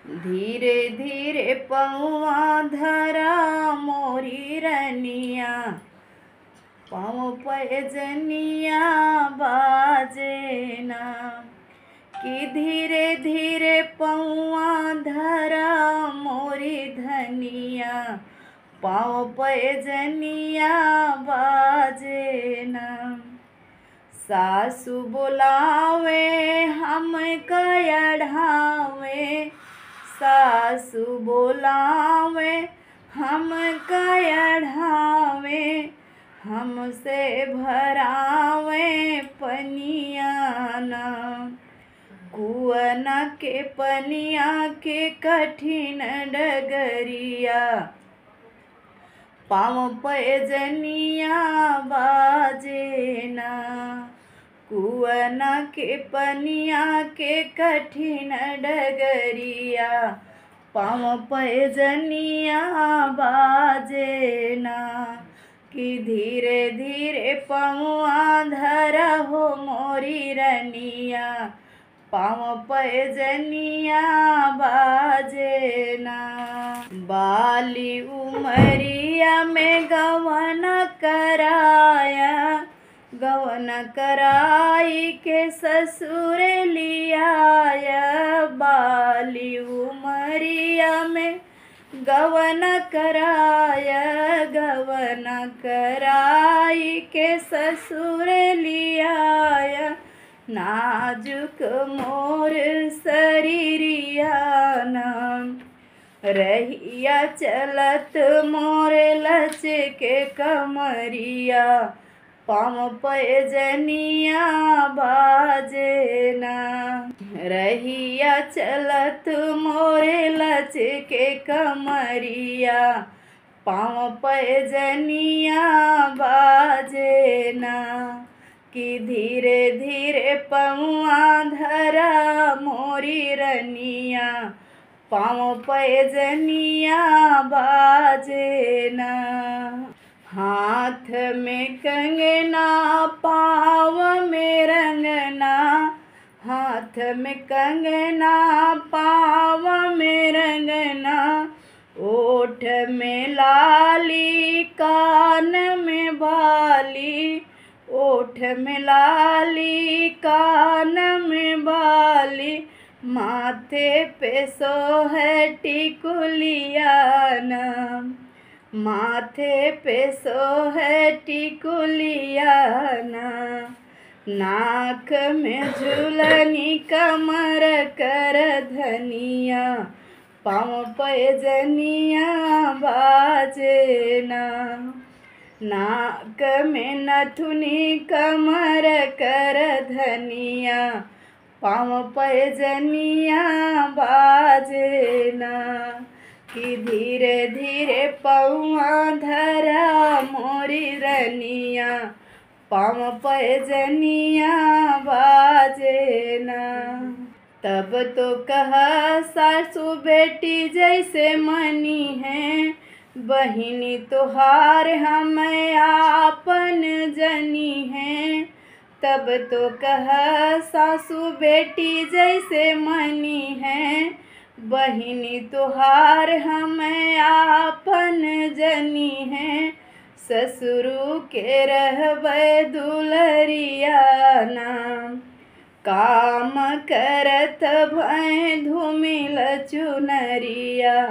धीरे धीरे पौआ धरा मोरी रनिया, पाँव पैजनिया बाजे ना। कि धीरे धीरे पौआ धरा मोरी धनिया, पाँव पैजनिया बाजे ना। सासु बुलावे हम कयढ़ावे, सासु बुलावे हम कयढ़ावे, हमसे भरावे पनिया ना। कुआन के पनिया के कठिन डगरिया, पाँव पैजनिया बाजे ना। कुआन के पनिया के कठिन डगरिया, पाँव पैजनिया बाजे ना। कि धीरे धीरे पौआ धरा हो मोरी रनिया, पाँव पैजनिया बाजे ना। बाली उमरिया में गवन कराया, गवन कराई के ससुर लियाया। बाली उमरिया में गवन कराया, गवन कराई के ससुर लियाया। नाजुक मोर शरीरिया नाम, रहिया चलत मोर लचके कमरिया, पाँव पैजनिया बाजे ना। रहिया चलत मोर लचके कमरिया, पाँव पैजनिया बाजे ना। कि धीरे धीरे पौआ धरा मोरी रनिया, पाँव पैजनिया बाजे ना। हाथ में कंगना पाँव में रंगना, हाथ में कंगना पाँव में रंगना। ओठ में लाली कान में बाली, ओठ में लाली कान में बाली। माथे पे सोहे टिकुलिया ना, माथे पे सोहे टिकुलिया ना। नाक में झूलनी कमर कर धनिया, पाँव पैजनिया बाजे ना। नाक में नथुनी कमर कर धनिया, पाँव पैजनिया बाजे ना। कि धीरे धीरे पौआ धरा मोरी रनिया, पाँव पैजनिया बाजे ना। तब तो कहा सासू बेटी जैसे मनी है, बहिनी तोहार हमें आपन जनी है। तब तो कहा सासू बेटी जैसे मनी है, बहिनी तोहार हमें आपन जनी है। ससुरु के रहबे दुलरिया नाम, काम करत भय धूमिल चुनरिया,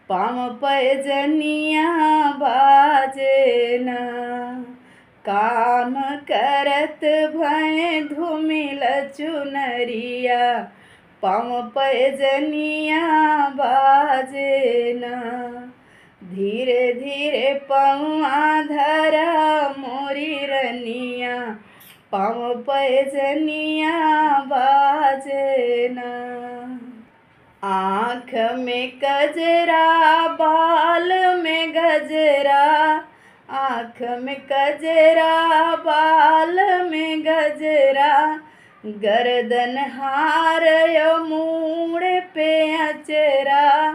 पाँव पैजनिया बाजे ना। काम करत भय धूमिल चुनरिया, पाँव पैजनिया बाजे ना। धीरे धीरे पौआ धरा मोरी रनिया, पाँव पैजनिया बाजे ना। आँख में कजरा बाल में गजरा, आँख में कजरा बाल में गजरा। गर्दन हार यो मूड़ पे अचरा,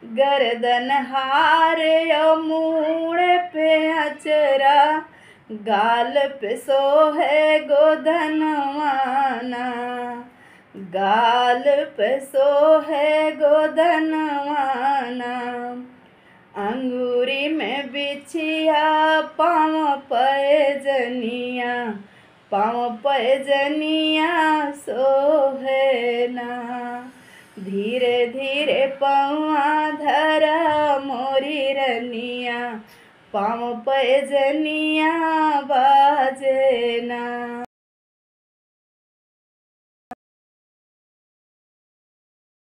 गर्दन हार यो मूड़ पे अचरा। गाल पे सोहे गोधनवाना, गाल पे सोहे गोधनवाना। बिछिया पाँव पैजनिया, पाँव पैजनिया सोहेना। धीरे धीरे पौआ धरा मोरी रनिया, पाँव पैजनिया बाजेना।